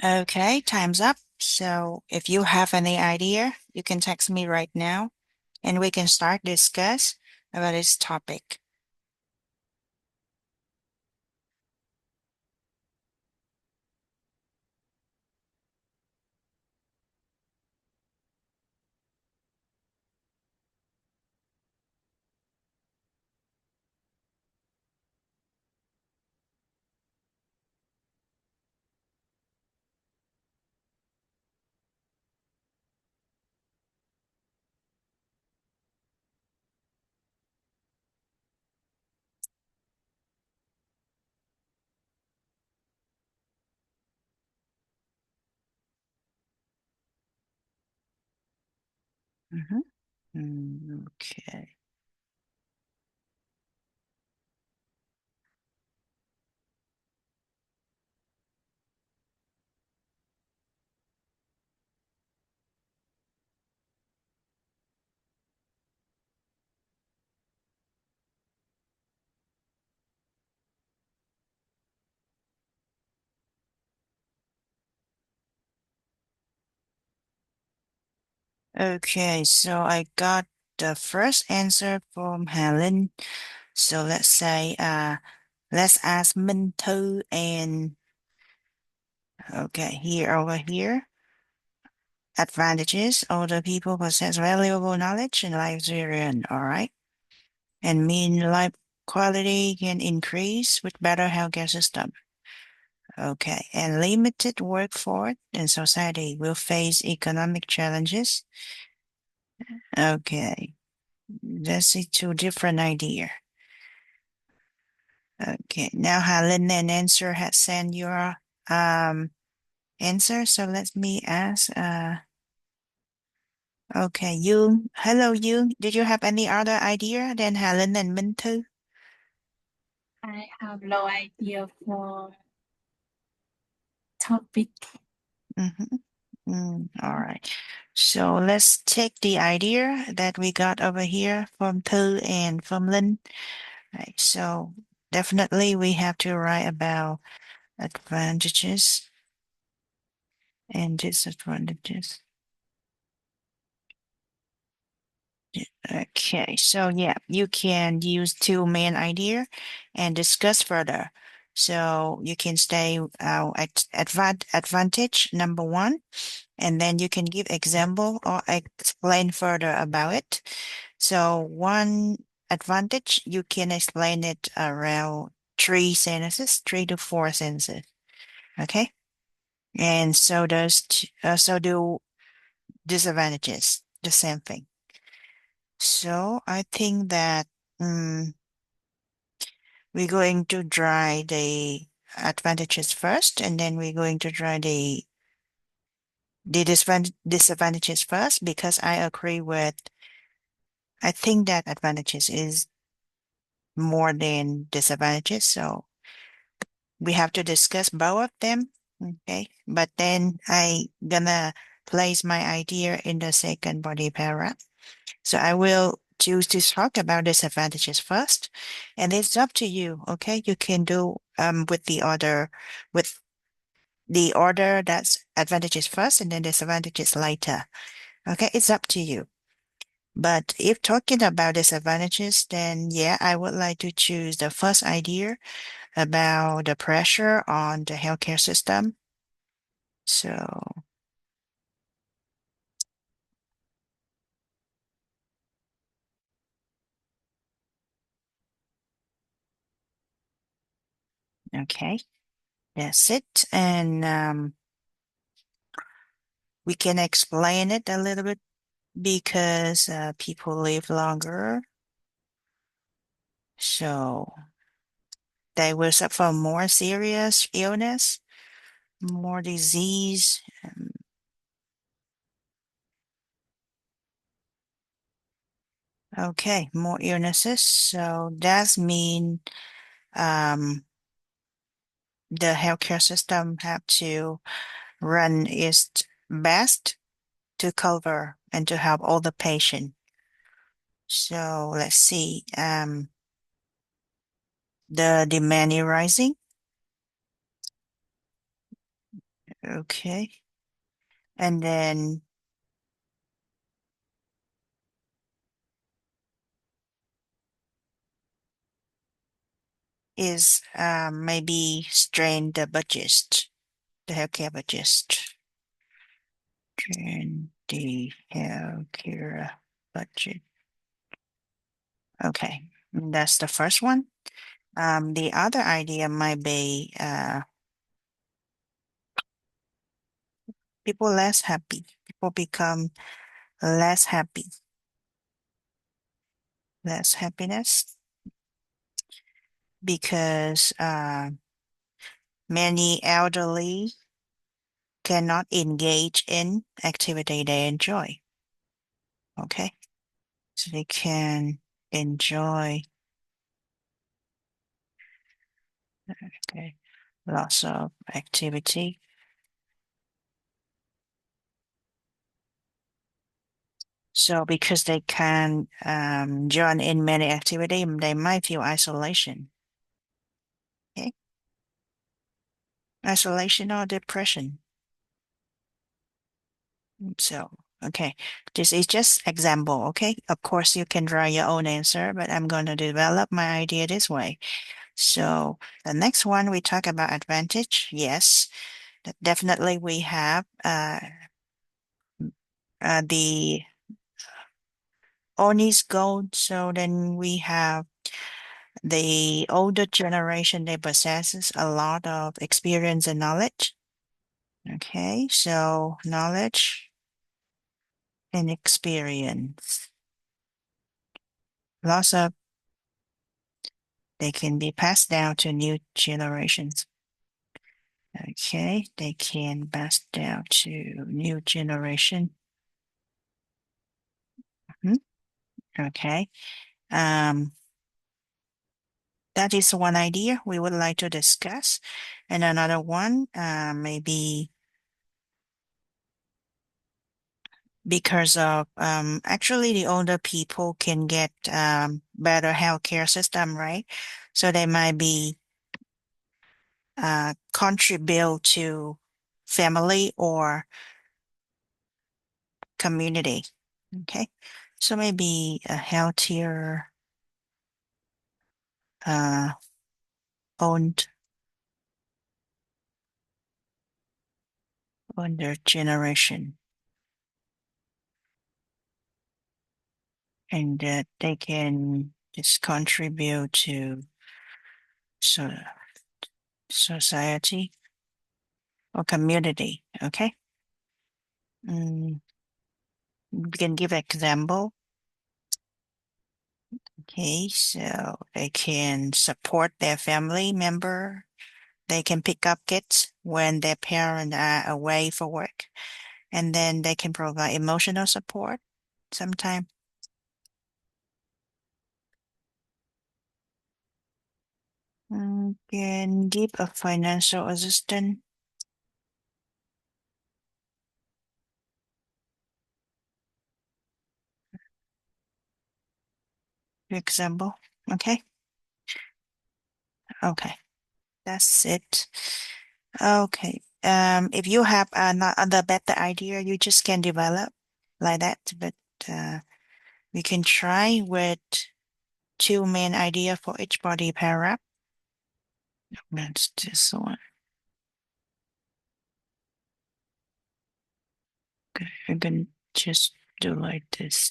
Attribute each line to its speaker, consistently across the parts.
Speaker 1: Okay, time's up. So if you have any idea, you can text me right now and we can start discuss about this topic. Mhm. Okay. Okay, so I got the first answer from Helen. So let's ask Minh Thư and okay, here over here. Advantages: older people possess valuable knowledge and life experience, all right? And mean life quality can increase with better healthcare system. Okay, and limited workforce and society will face economic challenges. Okay, that's a two different idea. Okay, now Helen and Answer has sent your um answer. So let me ask. Okay, you. Hello, you. Did you have any other idea than Helen and Mintu?
Speaker 2: I have no idea for topic.
Speaker 1: Mm-hmm. All right. So let's take the idea that we got over here from Thư and from Lynn. Right. So definitely we have to write about advantages and disadvantages. Okay, so yeah, you can use two main idea and discuss further. So you can stay at advantage number one, and then you can give example or explain further about it. So one advantage, you can explain it around three sentences, three to four sentences. Okay, and so do disadvantages, the same thing. So I think that um, we're going to try the advantages first, and then we're going to try the disadvantages first because I agree with. I think that advantages is more than disadvantages, so we have to discuss both of them. Okay, but then I gonna place my idea in the second body paragraph. So I will choose to talk about disadvantages first, and it's up to you. Okay, you can do with the order that's advantages first and then disadvantages later. Okay, it's up to you. But if talking about disadvantages, then yeah, I would like to choose the first idea about the pressure on the healthcare system. So, okay, that's it. And we can explain it a little bit because people live longer. So they will suffer more serious illness, more disease. Okay, more illnesses. So that mean um, the healthcare system have to run its best to cover and to help all the patient. So let's see. The demand is rising. Okay. And then is maybe strain the budget, the healthcare budget. Strain the healthcare budget. Okay, that's the first one. The other idea might be people less happy. People become less happy, less happiness because many elderly cannot engage in activity they enjoy. Okay, so they can enjoy okay lots of activity. So because they can join in many activity, they might feel isolation. Okay, isolation or depression. So, okay, this is just example, okay? Of course, you can draw your own answer, but I'm going to develop my idea this way. So the next one we talk about advantage. Yes, definitely we have the honest goal. So then we have the older generation, they possesses a lot of experience and knowledge. Okay, so knowledge and experience. Lots of they can be passed down to new generations. Okay, they can pass down to new generation. Mhm. Okay, um, that is one idea we would like to discuss, and another one, maybe because of actually the older people can get better healthcare system, right? So they might be contribute to family or community. Okay. So maybe a healthier uh, owned older generation and that they can just contribute to so society or community. Okay. Mm, we can give example. Okay, so they can support their family member. They can pick up kids when their parents are away for work, and then they can provide emotional support sometimes. Can give a financial assistance, for example. Okay, okay, that's it. Okay. If you have another better idea, you just can develop like that. But uh, we can try with two main idea for each body paragraph. That's this one. Okay, you can just do like this.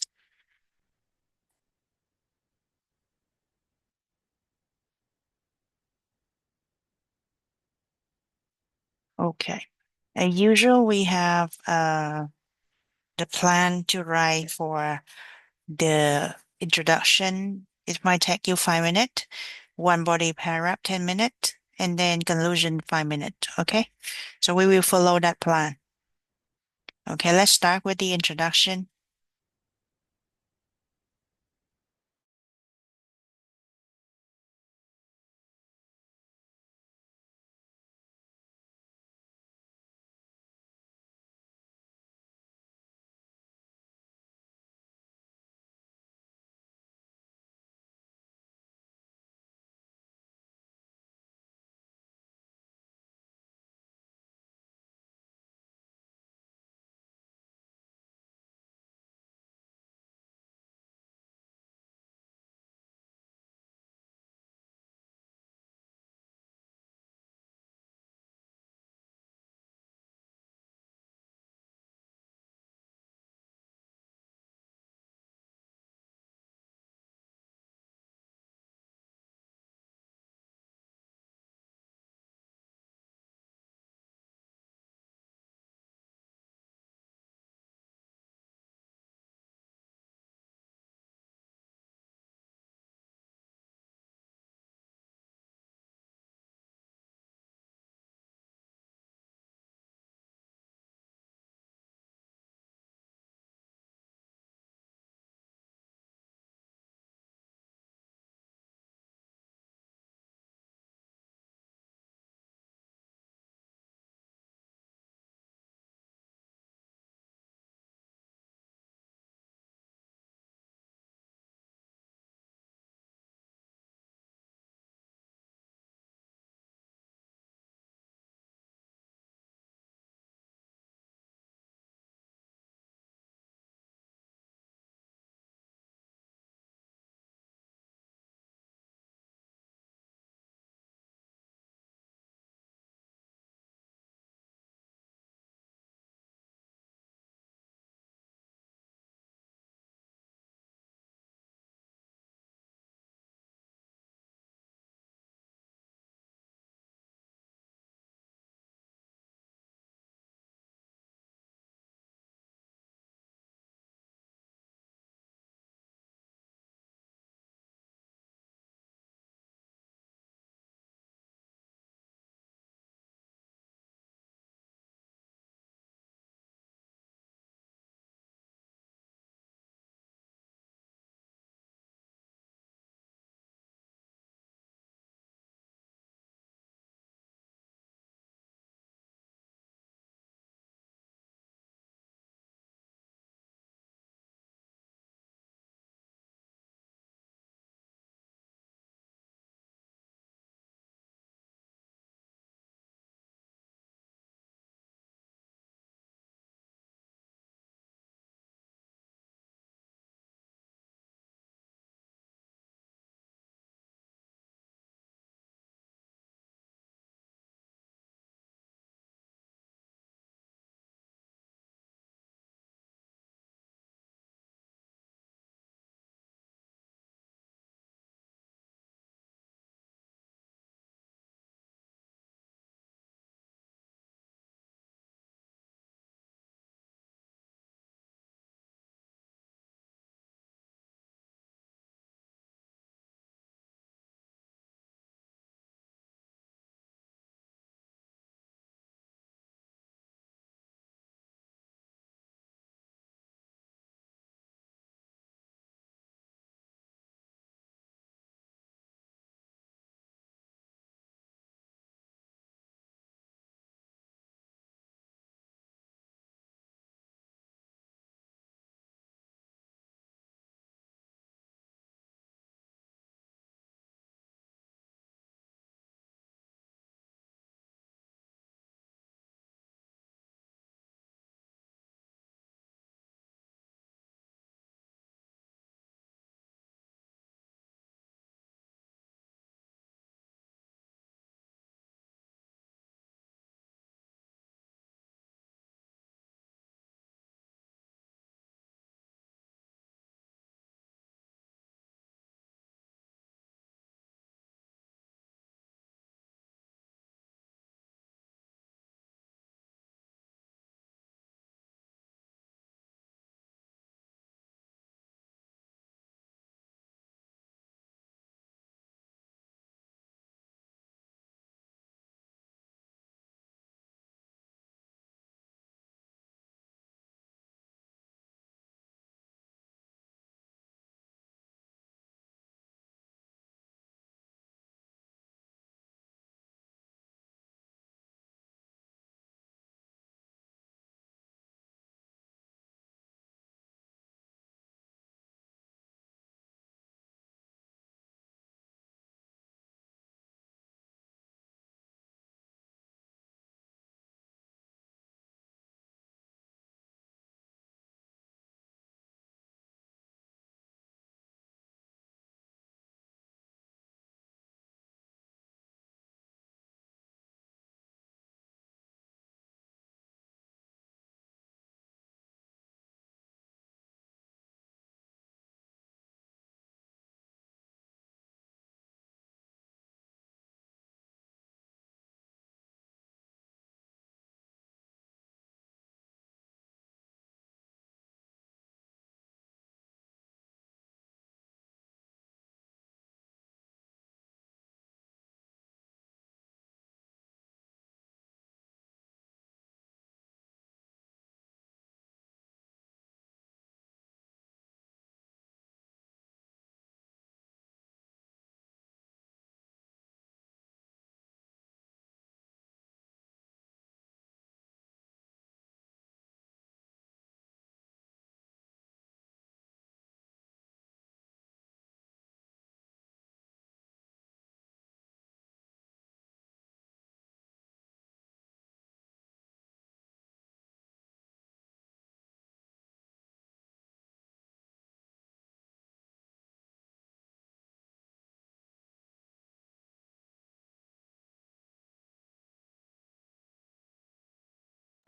Speaker 1: Okay. As usual, we have the plan to write for the introduction. It might take you 5 minutes, one body paragraph, 10 minutes, and then conclusion 5 minutes. Okay. So we will follow that plan. Okay. Let's start with the introduction.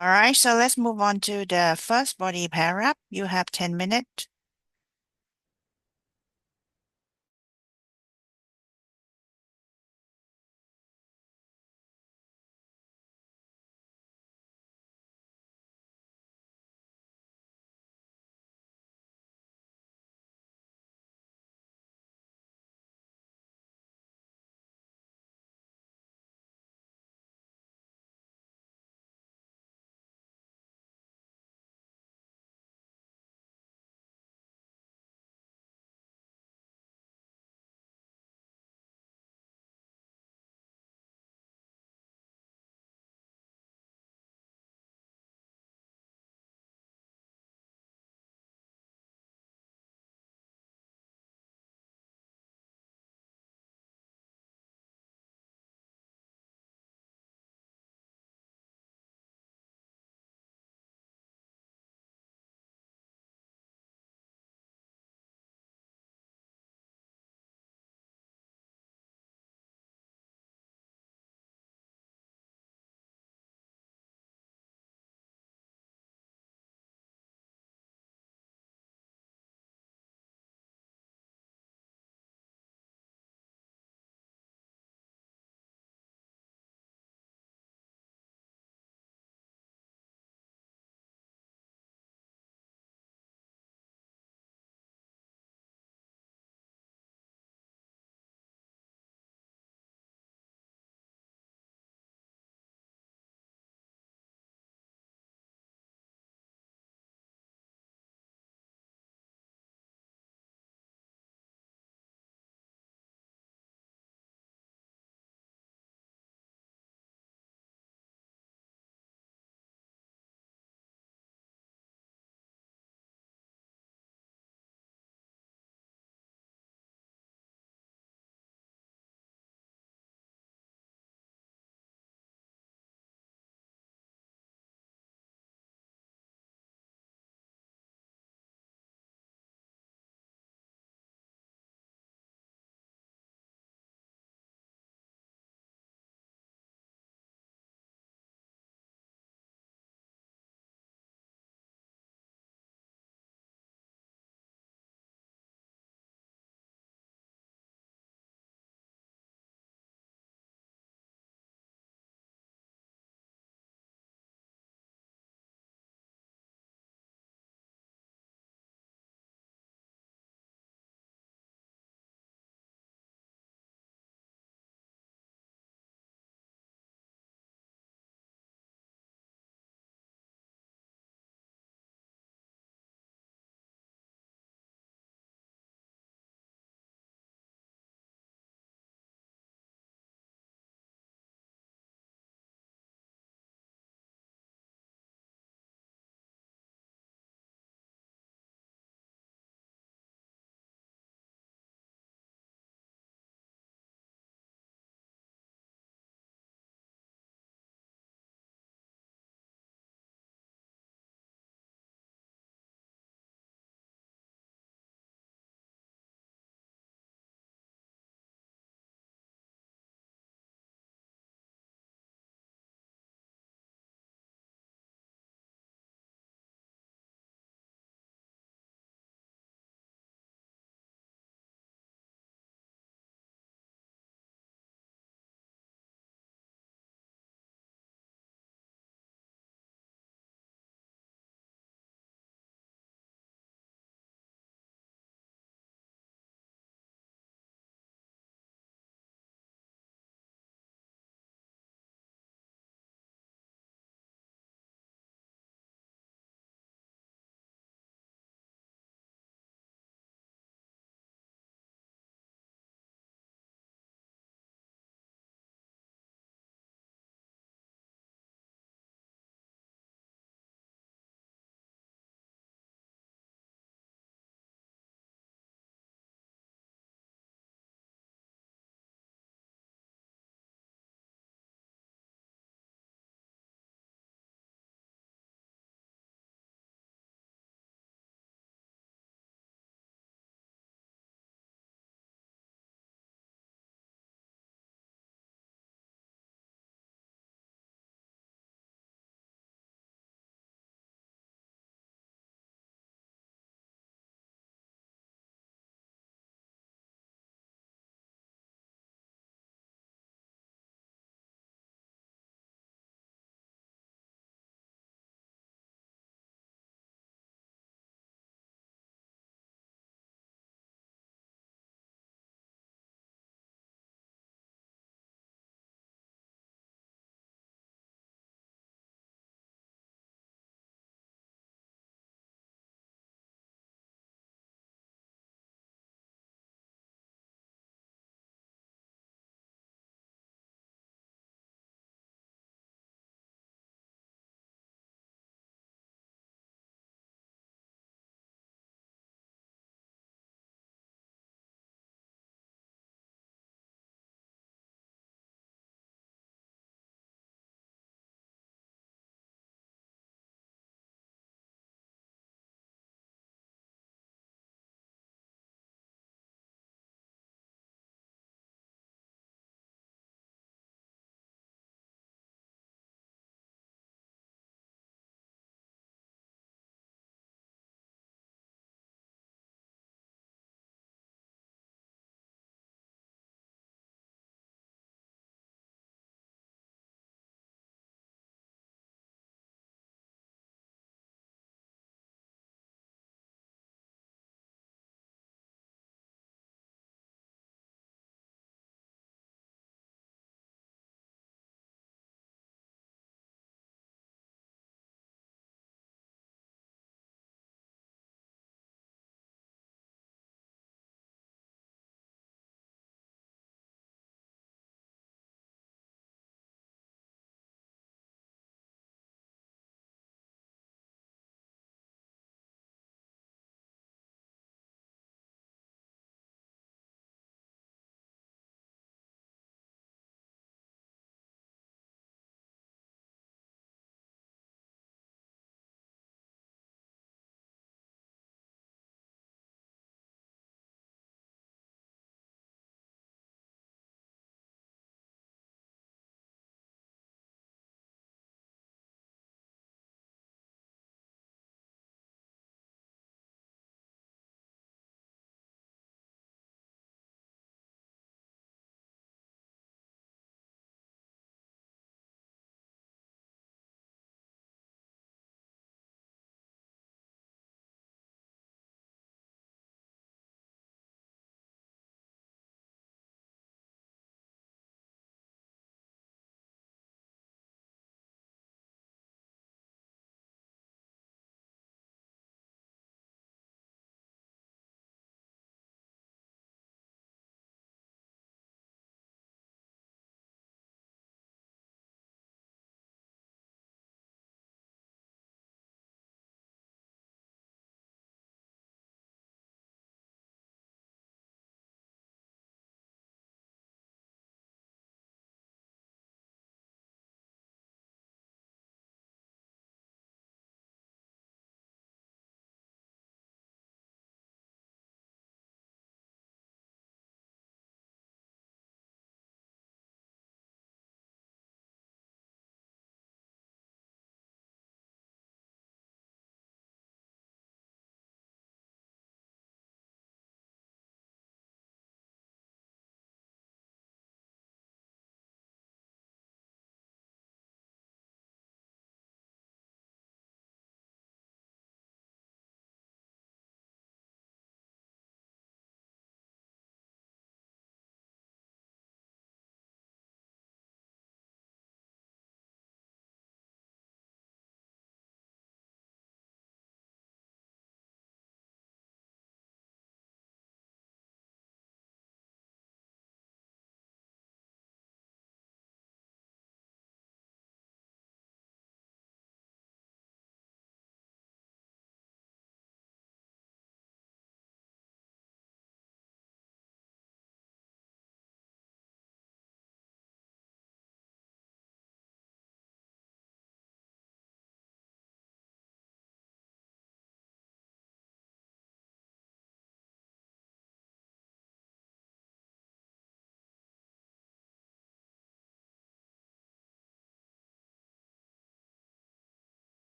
Speaker 1: All right, so let's move on to the first body paragraph. You have 10 minutes.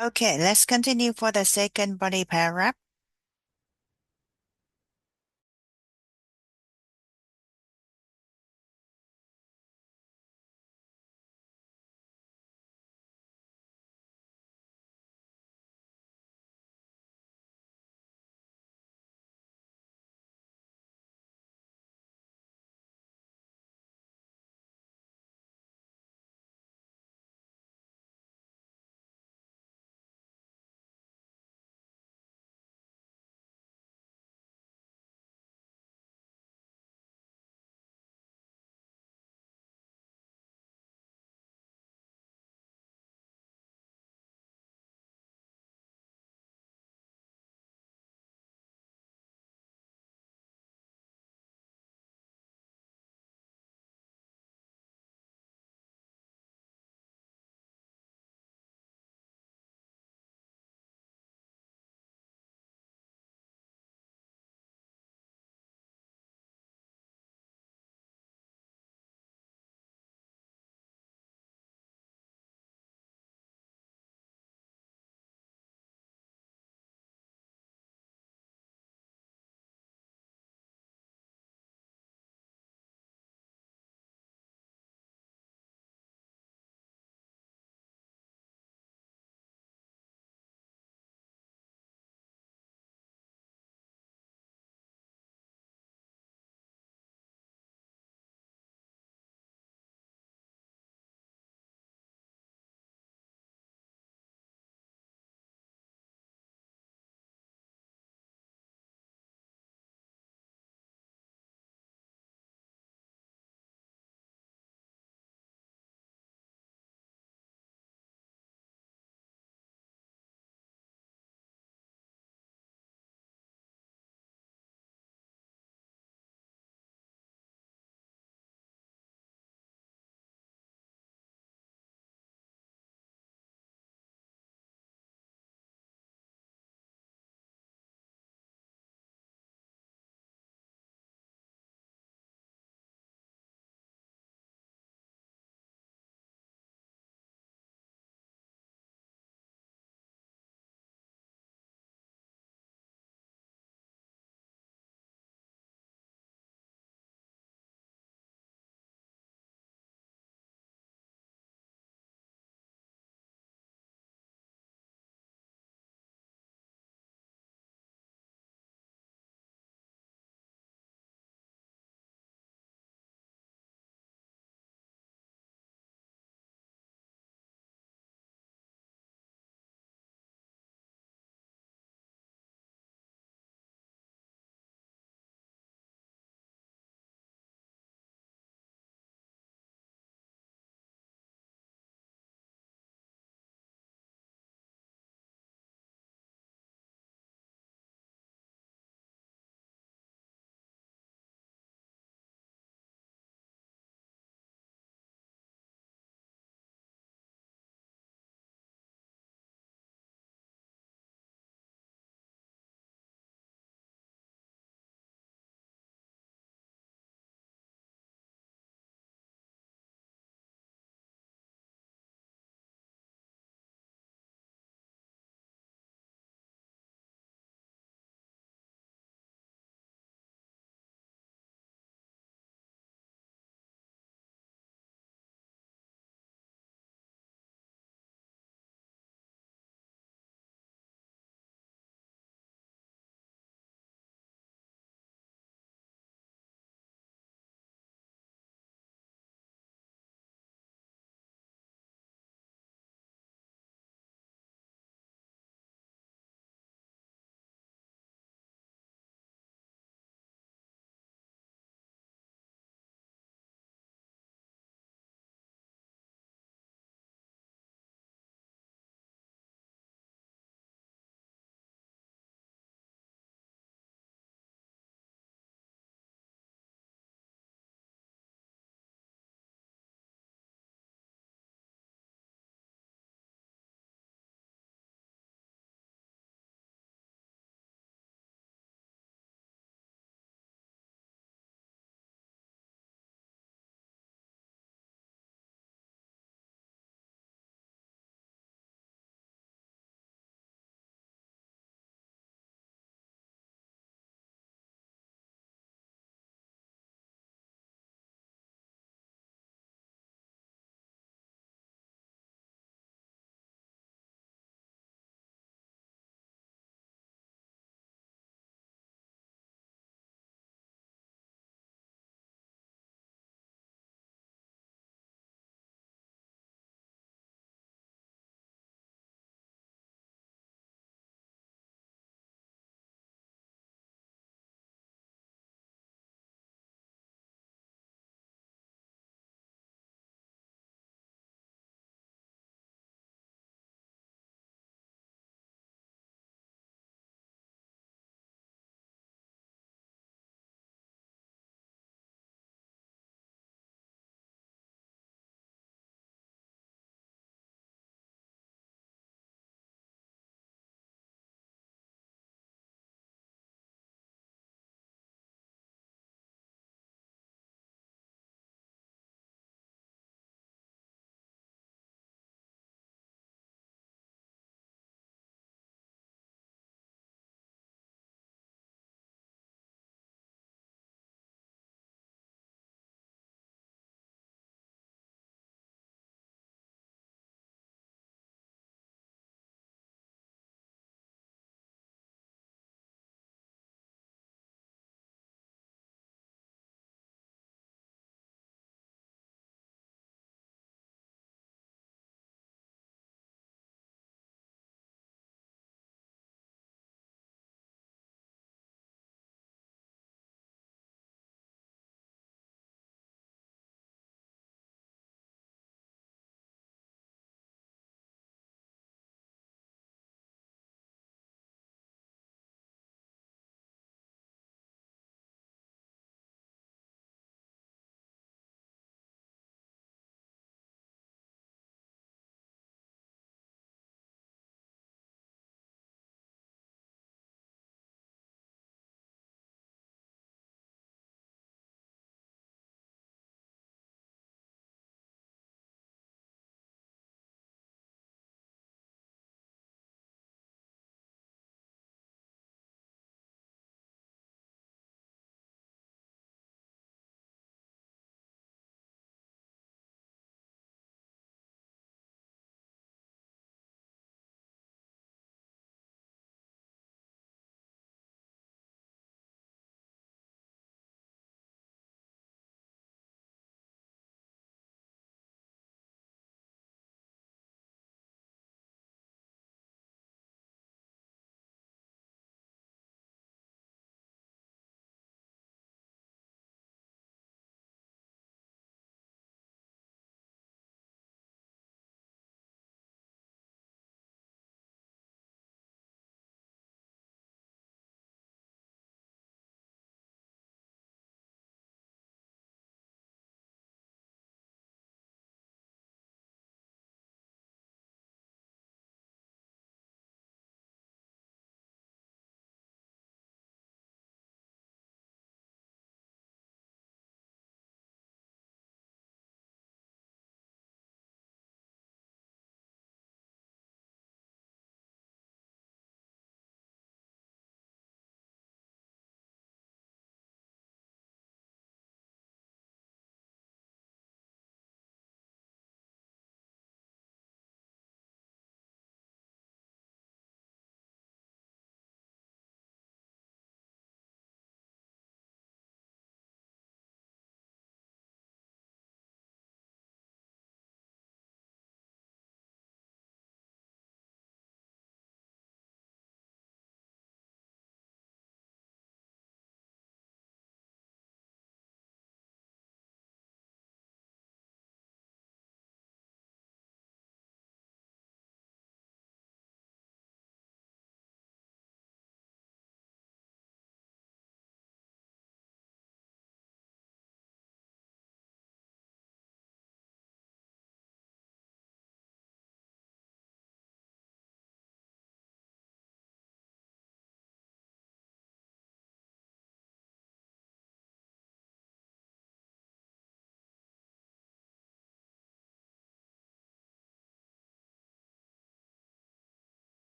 Speaker 1: Okay, let's continue for the second body paragraph.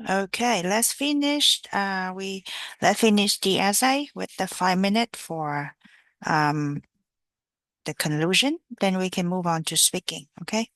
Speaker 1: Okay, let's finish the essay with the 5 minute for um the conclusion. Then we can move on to speaking. Okay.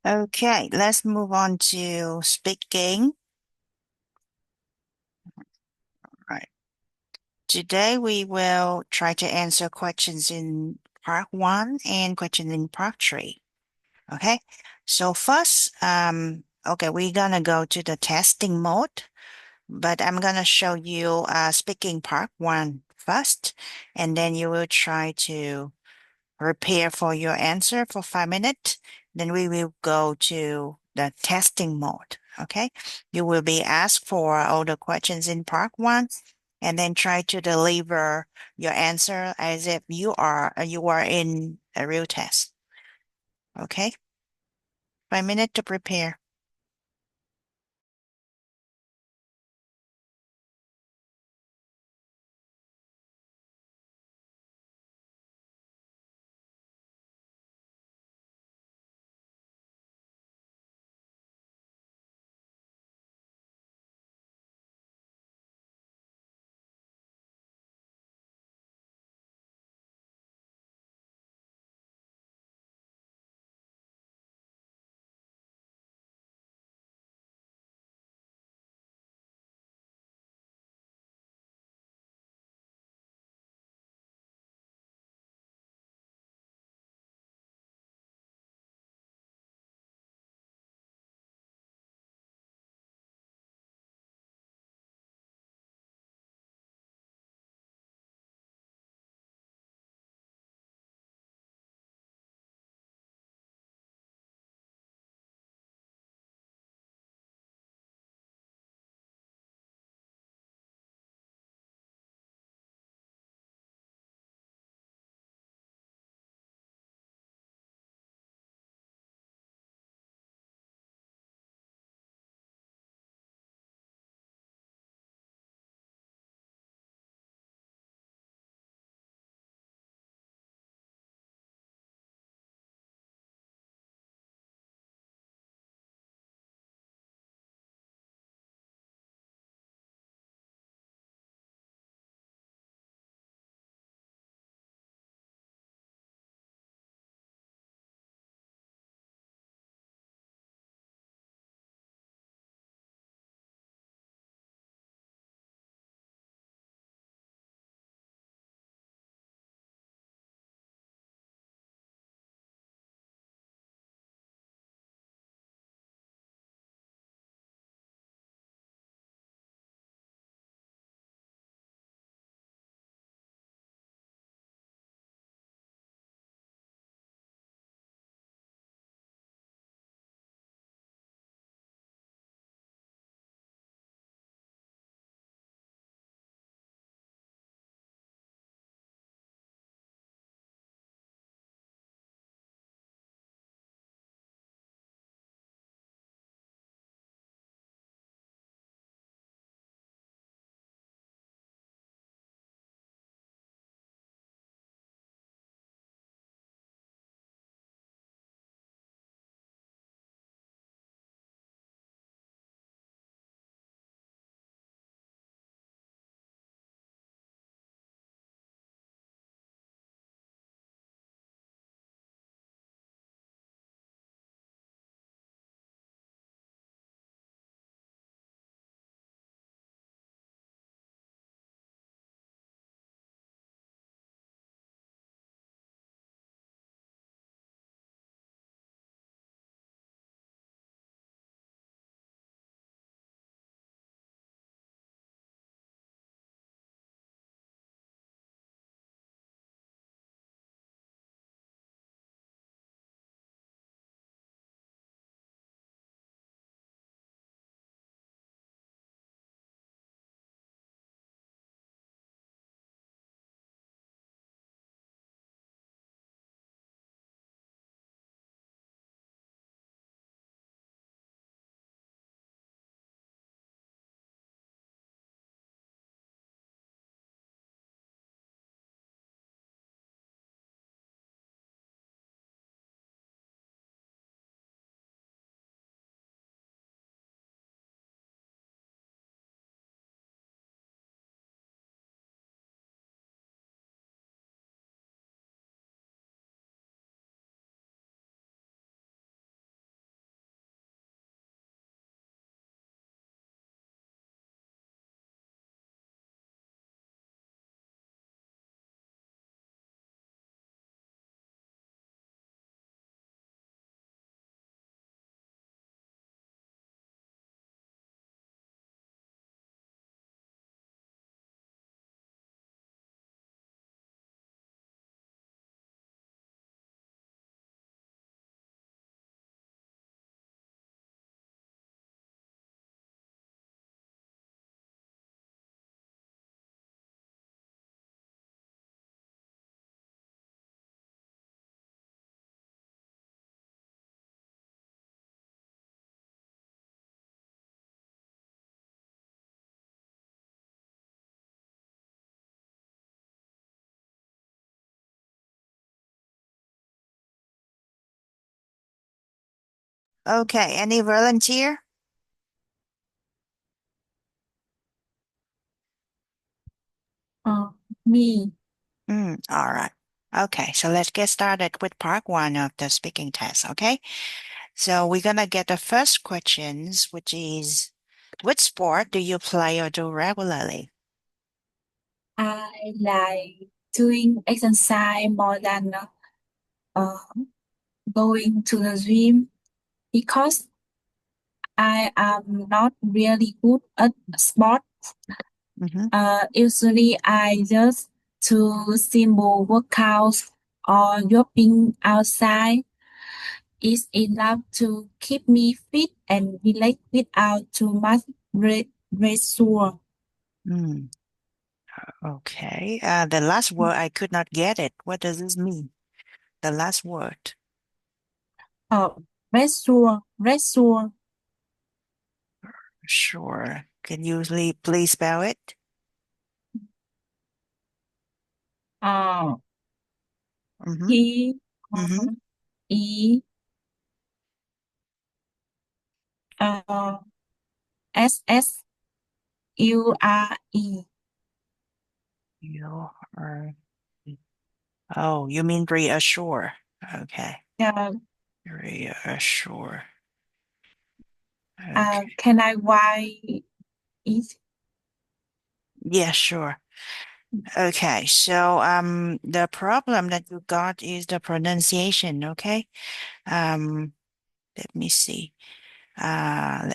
Speaker 1: Okay, let's move on to speaking. Right. Today we will try to answer questions in part one and questions in part three. Okay. So first, okay, we're gonna go to the testing mode, but I'm gonna show you speaking part one first, and then you will try to prepare for your answer for 5 minutes. Then we will go to the testing mode. Okay. You will be asked for all the questions in part one and then try to deliver your answer as if you are in a real test. Okay. 5 minutes to prepare. Okay, any volunteer?
Speaker 2: Uh, Me.
Speaker 1: All right. Okay, so let's get started with part one of the speaking test, okay? So we're gonna get the first questions, which is, what sport do you play or do regularly?
Speaker 2: I like doing exercise more than uh, going to the gym because I am not really good at sport.
Speaker 1: Mm-hmm.
Speaker 2: Usually I just do simple workouts or jogging outside is enough to keep me fit and relax without too much pressure.
Speaker 1: Mm, okay. The last word, I could not get it. What does this mean? The last word.
Speaker 2: Uh, pressure.
Speaker 1: Sure. Can you please spell it?
Speaker 2: Uh,
Speaker 1: Mm-hmm.
Speaker 2: P
Speaker 1: Mm-hmm.
Speaker 2: E uh, SSURE.
Speaker 1: You are. Oh, you mean reassure. Okay.
Speaker 2: Uh,
Speaker 1: Reassure. Okay.
Speaker 2: can I write it?
Speaker 1: Yeah, sure. Okay. So the problem that you got is the pronunciation, okay? Um let me see. Uh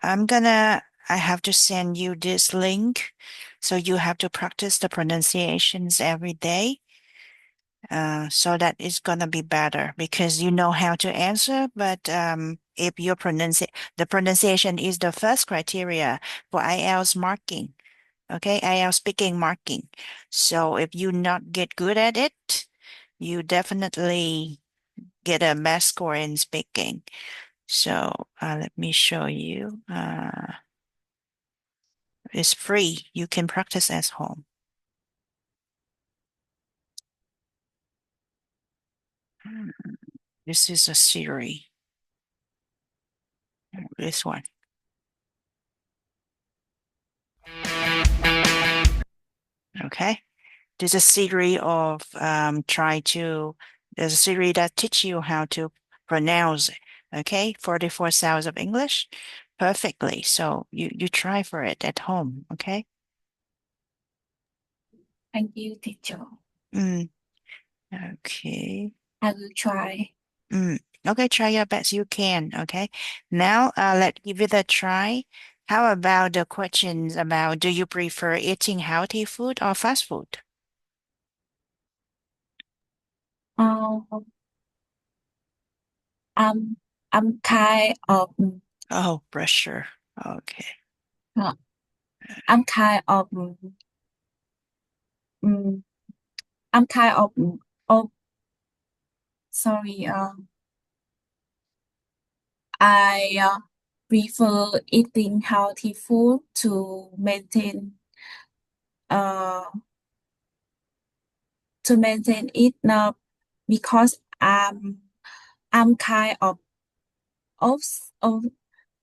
Speaker 1: I'm gonna I have to send you this link. So you have to practice the pronunciations every day. So that is gonna be better because you know how to answer, but if your the pronunciation is the first criteria for IELTS marking, okay, IELTS speaking marking. So if you not get good at it, you definitely get a bad score in speaking. So let me show you. It's free. You can practice at home. Hmm, This is a Siri. This one. Okay. There's a series of there's a series that teach you how to pronounce, okay, 44 sounds of English perfectly. So you try for it at home, okay?
Speaker 2: Thank you, teacher.
Speaker 1: Mm, okay.
Speaker 2: I will try.
Speaker 1: Mm, okay, try your best you can, okay? Now let's give it a try. How about the questions about do you prefer eating healthy food or fast food?
Speaker 2: Um, I'm I'm kind of
Speaker 1: Oh, pressure. Okay.
Speaker 2: uh, I'm kind of um, I'm kind of oh sorry. I prefer eating healthy food uh to maintain it now because I'm kind of, of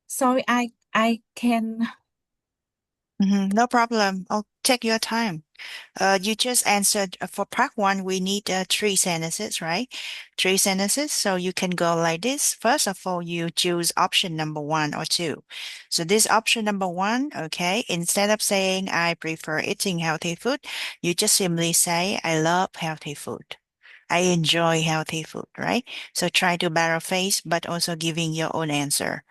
Speaker 2: sorry I can
Speaker 1: No problem. I'll take your time. You just answered for part one, we need three sentences, right? Three sentences. So you can go like this. First of all, you choose option number one or two. So this option number one, okay, instead of saying I prefer eating healthy food, you just simply say I love healthy food. I enjoy healthy food, right? So try to paraphrase, but also giving your own answer.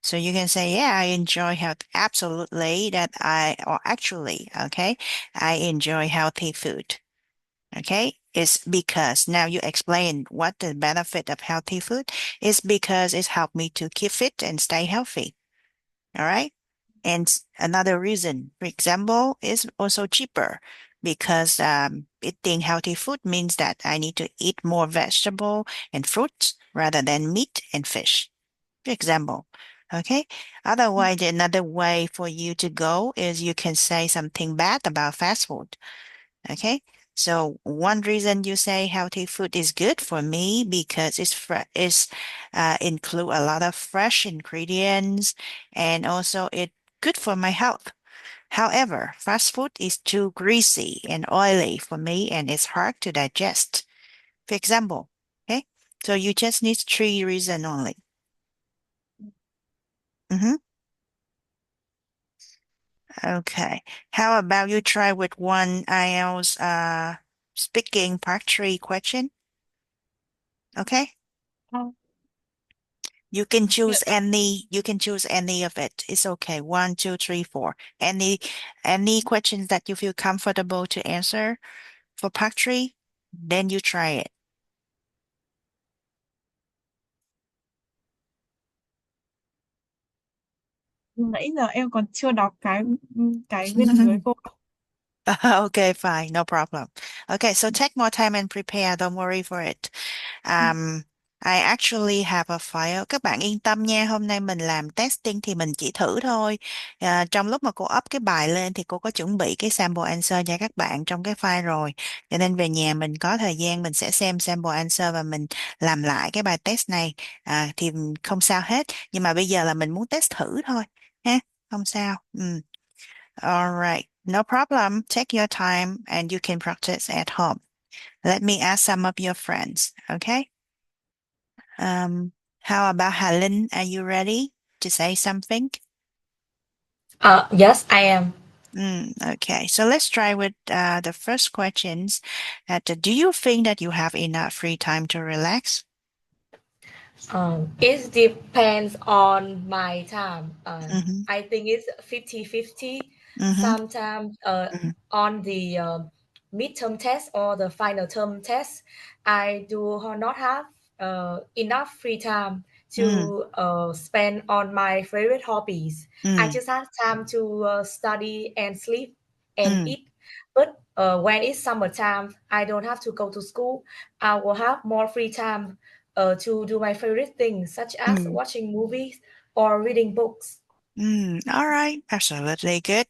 Speaker 1: So you can say, yeah, I enjoy health. Absolutely. Or actually, okay, I enjoy healthy food. Okay. It's because now you explain what the benefit of healthy food is because it's helped me to keep fit and stay healthy. All right. And another reason, for example, is also cheaper because eating healthy food means that I need to eat more vegetable and fruits rather than meat and fish example. Okay. Otherwise, another way for you to go is you can say something bad about fast food. Okay. So one reason you say healthy food is good for me because it's include a lot of fresh ingredients and also it good for my health. However, fast food is too greasy and oily for me and it's hard to digest. For example, okay? So you just need three reasons only. Mm-hmm. Okay. How about you try with one IELTS speaking part three question? Okay?
Speaker 2: Oh,
Speaker 1: You can choose any of it. It's okay. One, two, three, four. Any questions that you feel comfortable to answer for part three, then you try it.
Speaker 2: nãy giờ em còn chưa đọc cái bên dưới cô.
Speaker 1: Okay, fine, no problem. Okay, so take more time and prepare. Don't worry for it. I actually have a file. Các bạn yên tâm nha, hôm nay mình làm testing thì mình chỉ thử thôi. Trong lúc mà cô up cái bài lên thì cô có chuẩn bị cái sample answer cho các bạn trong cái file rồi. Cho nên về nhà mình có thời gian mình sẽ xem sample answer và mình làm lại cái bài test này. Thì không sao hết. Nhưng mà bây giờ là mình muốn test thử thôi. Ha, không sao. All right, no problem. Take your time and you can practice at home. Let me ask some of your friends, okay? Um, how about Helen? Are you ready to say something?
Speaker 3: Yes, I am.
Speaker 1: Okay, so let's try with the first questions. Do you think that you have enough free time to relax?
Speaker 3: It depends on my time.
Speaker 1: Mm-hmm,
Speaker 3: I think it's 50-50.
Speaker 1: mm-hmm,
Speaker 3: Sometimes
Speaker 1: mm-hmm,
Speaker 3: on the midterm test or the final term test, I do not have enough free time
Speaker 1: mm-hmm,
Speaker 3: to spend on my favorite hobbies. I just have time to study and sleep and
Speaker 1: mm-hmm,
Speaker 3: eat. But when it's summertime, I don't have to go to school. I will have more free time to do my favorite things, such as
Speaker 1: mm-hmm.
Speaker 3: watching movies or reading books.
Speaker 1: All right, absolutely good.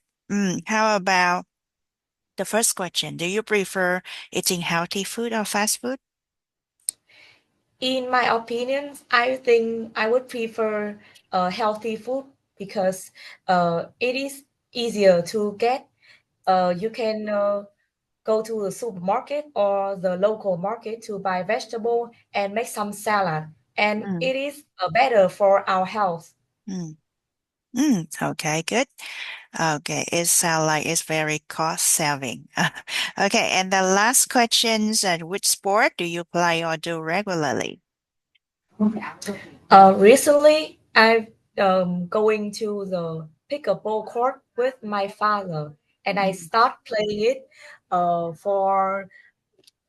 Speaker 1: How about the first question? Do you prefer eating healthy food or fast food?
Speaker 3: In my opinion, I think I would prefer healthy food because it is easier to get. You can go to the supermarket or the local market to buy vegetable and make some salad, and
Speaker 1: Mm,
Speaker 3: it is better for our health.
Speaker 1: mm, okay, good. Okay, it sounds like it's very cost saving. Okay, and the last questions, which sport do you play or do regularly?
Speaker 3: Recently, I've going to the pickleball court with my father, and I
Speaker 1: Mm,
Speaker 3: start playing it for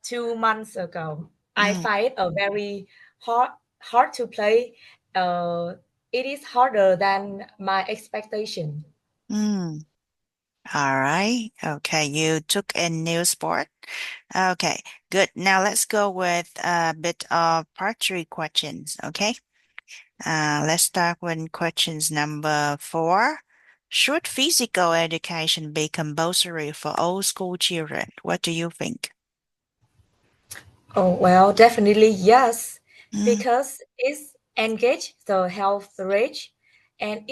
Speaker 3: 2 months ago. I
Speaker 1: mm,
Speaker 3: find it a very hard to play. Uh, it is harder than my expectation.
Speaker 1: mm. All right. Okay, you took a new sport. Okay, good. Now let's go with a bit of part three questions. Okay. Let's start with questions number four. Should physical education be compulsory for all school children? What do you think?
Speaker 3: Oh, well, definitely yes,
Speaker 1: Mm,
Speaker 3: because it's engage the health rate and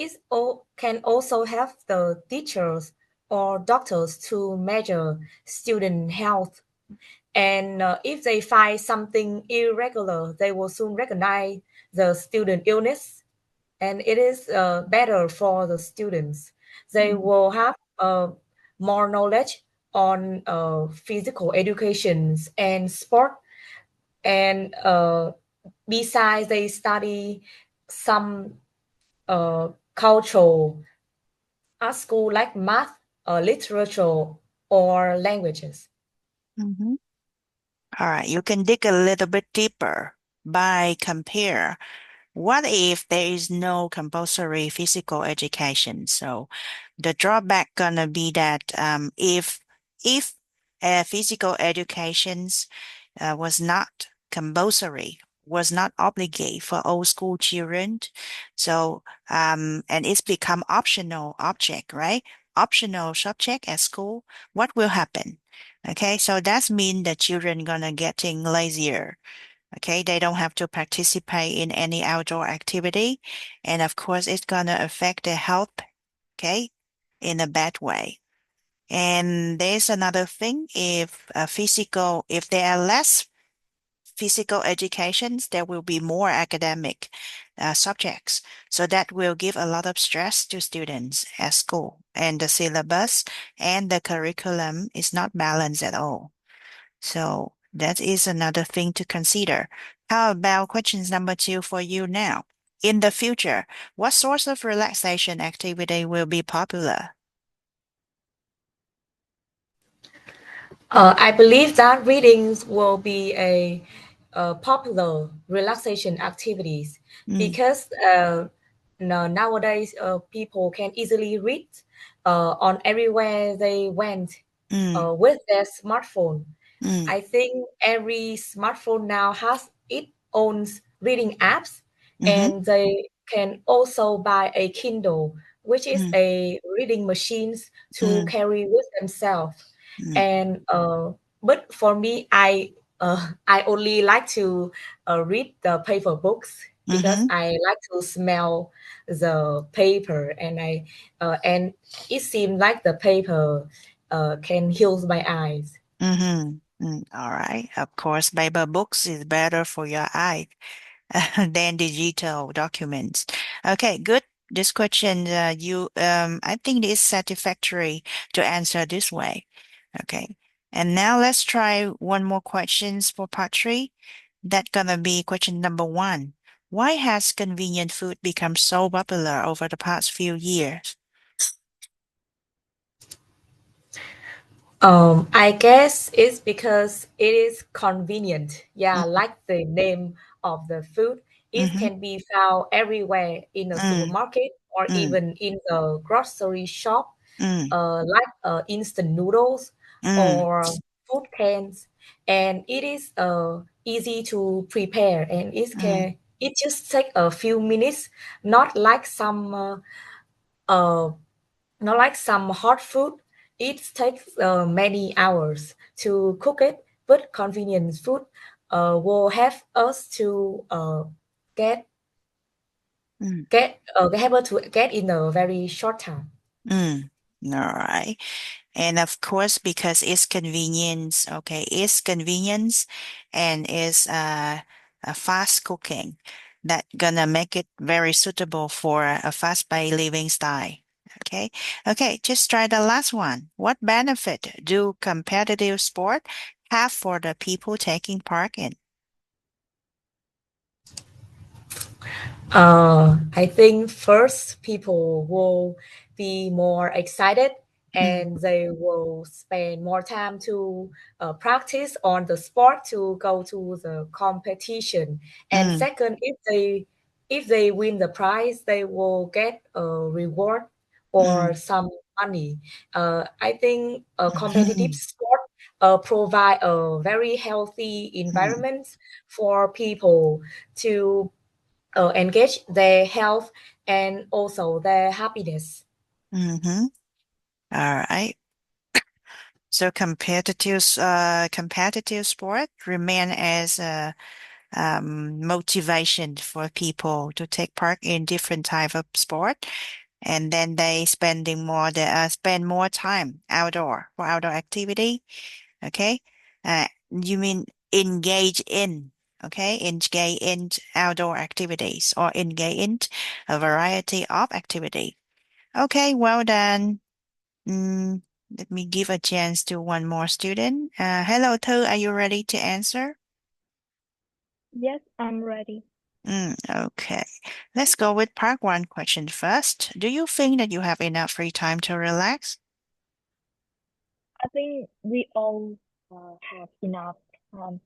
Speaker 3: can also help the teachers or doctors to measure student health. And if they find something irregular, they will soon recognize the student illness, and it is better for the students. They
Speaker 1: mm,
Speaker 3: will have more knowledge on physical educations and sport, and besides they study some cultural at school like math, literature, or languages.
Speaker 1: mhm. All right, you can dig a little bit deeper by compare. What if there is no compulsory physical education? So the drawback gonna be that if physical educations was not compulsory, was not obligate for all school children. So and it's become optional object, right? Optional subject at school. What will happen? Okay, so that means the children gonna getting lazier. Okay, they don't have to participate in any outdoor activity, and of course, it's gonna affect their health. Okay, in a bad way. And there's another thing: if there are less physical educations, there will be more academic subjects. So that will give a lot of stress to students at school, and the syllabus and the curriculum is not balanced at all. So that is another thing to consider. How about questions number 2 for you now? In the future, what sorts of relaxation activity will be popular?
Speaker 3: I believe that readings will be a popular relaxation activities
Speaker 1: Mm,
Speaker 3: because nowadays people can easily read on everywhere they went
Speaker 1: mm,
Speaker 3: with their smartphone.
Speaker 1: mm,
Speaker 3: I think every smartphone now has its own reading apps,
Speaker 1: mm-hmm,
Speaker 3: and they can also buy a Kindle, which is
Speaker 1: mm,
Speaker 3: a reading machines to
Speaker 1: mm,
Speaker 3: carry with themselves.
Speaker 1: mm,
Speaker 3: And but for me, I only like to read the paper books because
Speaker 1: mm-hmm,
Speaker 3: I like to smell the paper, and it seems like the paper can heal my eyes.
Speaker 1: mm-hmm. All right. Of course, paper books is better for your eye than digital documents. Okay, good. This question, I think it is satisfactory to answer this way. Okay. And now let's try one more questions for part 3. That's gonna be question number 1. Why has convenient food become so popular over the past few years?
Speaker 3: I guess it's because it is convenient. Yeah,
Speaker 1: Mm,
Speaker 3: like the name of the food, it
Speaker 1: mm-hmm,
Speaker 3: can be found everywhere in a
Speaker 1: mm,
Speaker 3: supermarket or
Speaker 1: mm,
Speaker 3: even in the grocery shop,
Speaker 1: mm,
Speaker 3: like instant noodles
Speaker 1: mm,
Speaker 3: or food cans, and it is easy to prepare, and
Speaker 1: mm,
Speaker 3: it just take a few minutes, not like uh, not like some hot food. It takes many hours to cook it, but convenient food will have us to get
Speaker 1: mm,
Speaker 3: able to get in a very short time.
Speaker 1: mm. All right. And of course, because it's convenience, okay, it's convenience and it's a fast cooking that gonna make it very suitable for a fast-paced living style. Okay. Okay, just try the last one. What benefit do competitive sport have for the people taking part in?
Speaker 3: I think first people will be more excited
Speaker 1: Mm,
Speaker 3: and they will spend more time to practice on the sport to go to the competition. And
Speaker 1: mm,
Speaker 3: second, if they win the prize, they will get a reward or
Speaker 1: mm,
Speaker 3: some money. I think a competitive sport provide a very healthy
Speaker 1: mm,
Speaker 3: environment for people to engage their health and also their happiness.
Speaker 1: mm-hmm. All right. So competitive sport remain as a motivation for people to take part in different type of sport, and then they spend more time outdoor for outdoor activity. Okay, you mean engage in, okay, engage in outdoor activities or engage in a variety of activity. Okay, well done. Mm, Let me give a chance to one more student. Hello, Thư, are you ready to answer?
Speaker 4: Yes, I'm ready.
Speaker 1: Okay. Let's go with part 1 question first. Do you think that you have enough free time to relax?
Speaker 4: I think we all have enough time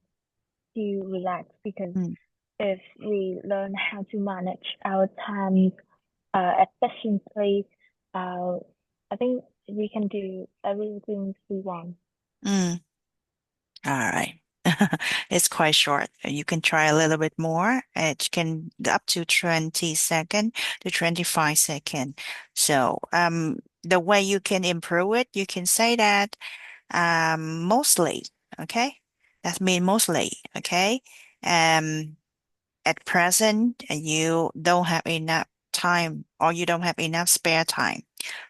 Speaker 4: to relax because
Speaker 1: Mm,
Speaker 4: if we learn how to manage our time efficiently, uh, I think we can do everything we want.
Speaker 1: mm, all right. It's quite short. You can try a little bit more. It can up to 20 second to 25 second. So, the way you can improve it, you can say that Mostly, okay? That means mostly, okay? Um, at present, you don't have enough time or you don't have enough spare time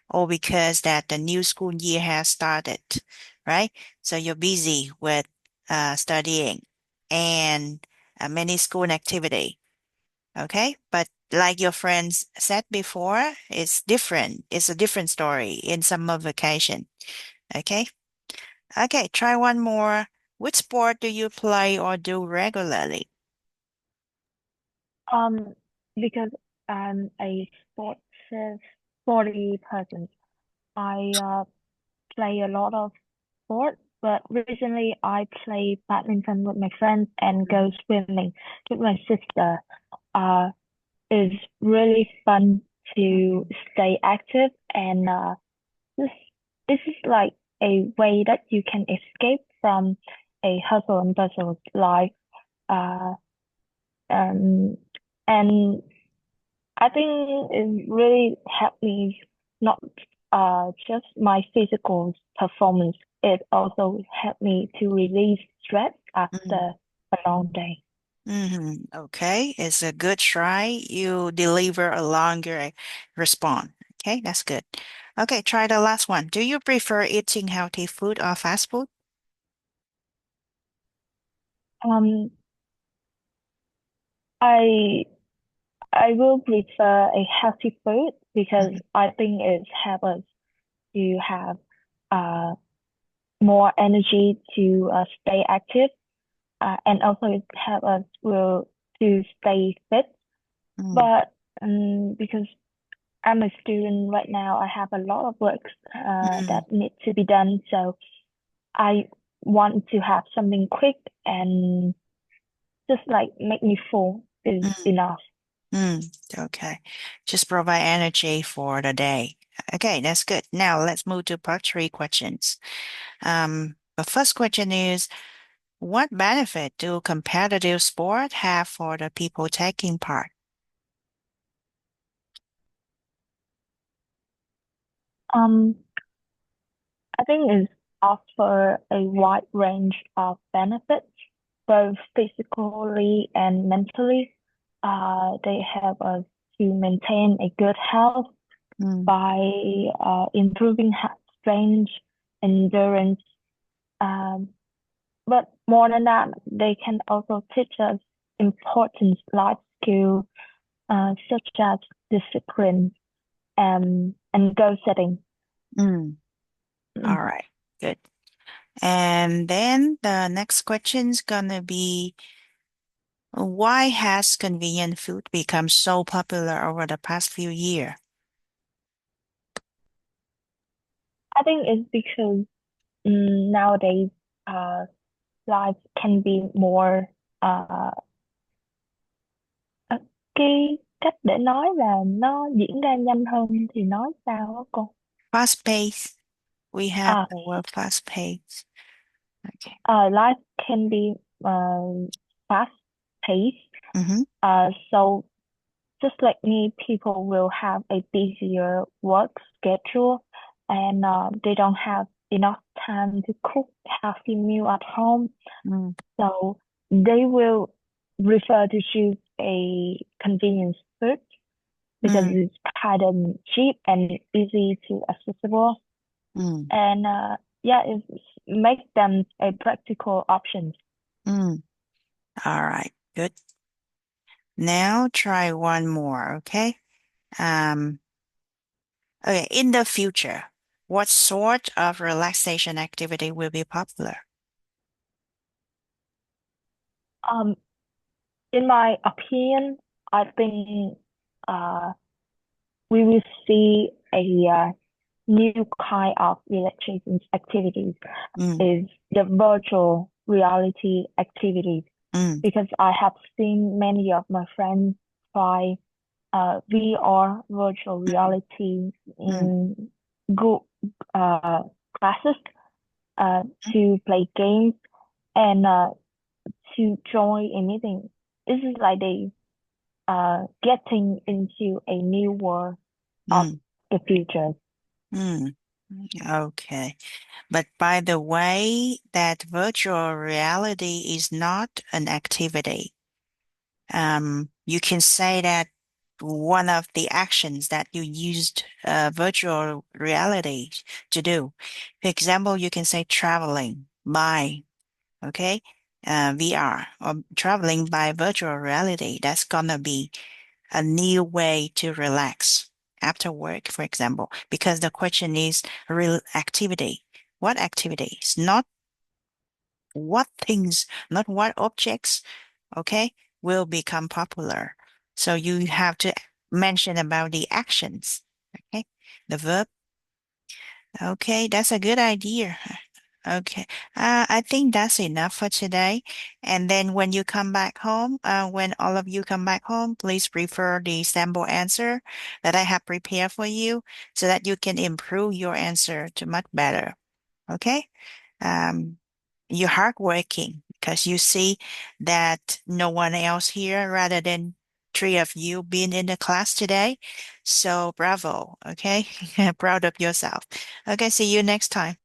Speaker 1: or because that the new school year has started, right? So you're busy with studying and many school activity, okay? But like your friends said before, it's different. It's a different story in summer vacation, okay? Okay, try one more. Which sport do you play or do regularly?
Speaker 4: Um, because I'm a sporty person, I play a lot of sports, but recently I play badminton with my friends and go swimming with my sister. Uh, it's really fun to stay active and this this is like a way that you can escape from a hustle and bustle life. Uh, um, and I think it really helped me not just my physical performance. It also helped me to release stress
Speaker 1: Mm-hmm.
Speaker 4: after a long day.
Speaker 1: Okay, it's a good try. You deliver a longer response. Okay, that's good. Okay, try the last one. Do you prefer eating healthy food or fast food?
Speaker 4: Um, I I will prefer a healthy food because
Speaker 1: Mm-hmm.
Speaker 4: I think it helps us to have uh more energy to stay active, and also it helps us will to stay fit. But because I'm a student right now, I have a lot of work
Speaker 1: Mm-hmm.
Speaker 4: that need to be done. So I want to have something quick and just like make me full is enough.
Speaker 1: Mm, okay. Just provide energy for the day. Okay, that's good. Now let's move to part three questions. The first question is, what benefit do competitive sport have for the people taking part?
Speaker 4: Um, I think it offer a wide range of benefits, both physically and mentally. They help us to maintain a good health
Speaker 1: Mm,
Speaker 4: by improving strength, endurance. Um, but more than that, they can also teach us important life skills such as discipline and goal setting.
Speaker 1: mm, all
Speaker 4: Mm.
Speaker 1: right, good. And then the next question's gonna be, why has convenient food become so popular over the past few years?
Speaker 4: I think it's because nowadays uh, life can be more ờ, cái cách để nói là nó diễn ra nhanh hơn thì nói sao á cô?
Speaker 1: Fast pace. We have
Speaker 4: À,
Speaker 1: the word fast pace. Okay.
Speaker 4: life can be fast paced.
Speaker 1: Mm-hmm.
Speaker 4: So just like me, people will have a busier work schedule and they don't have enough time to cook healthy meal at home.
Speaker 1: Mm,
Speaker 4: So they will prefer to choose a convenience food because
Speaker 1: mm,
Speaker 4: it's kind of cheap and easy to accessible.
Speaker 1: mm,
Speaker 4: And yeah, it make them a practical option.
Speaker 1: mm. All right, good. Now try one more, okay? Um, okay, in the future, what sort of relaxation activity will be popular?
Speaker 4: Um, in my opinion, I think uh, we will see a new kind of relaxation activities
Speaker 1: Mm,
Speaker 4: is the virtual reality activities
Speaker 1: mm,
Speaker 4: because I have seen many of my friends try VR virtual
Speaker 1: mm,
Speaker 4: reality
Speaker 1: mm,
Speaker 4: in good classes to play games and to join a meeting. This is like they getting into a new world of
Speaker 1: mm,
Speaker 4: the future.
Speaker 1: mm. Okay. But by the way, that virtual reality is not an activity. You can say that one of the actions that you used virtual reality to do. For example, you can say traveling by, okay, VR or traveling by virtual reality. That's gonna be a new way to relax after work, for example, because the question is real activity. What activities? Not what things, not what objects, okay, will become popular. So you have to mention about the actions, okay, the verb. Okay, that's a good idea. Okay, I think that's enough for today. And then when you come back home, when all of you come back home, please refer the sample answer that I have prepared for you so that you can improve your answer to much better. Okay? Um, you're hardworking because you see that no one else here rather than three of you being in the class today. So bravo. Okay? Proud of yourself. Okay, see you next time.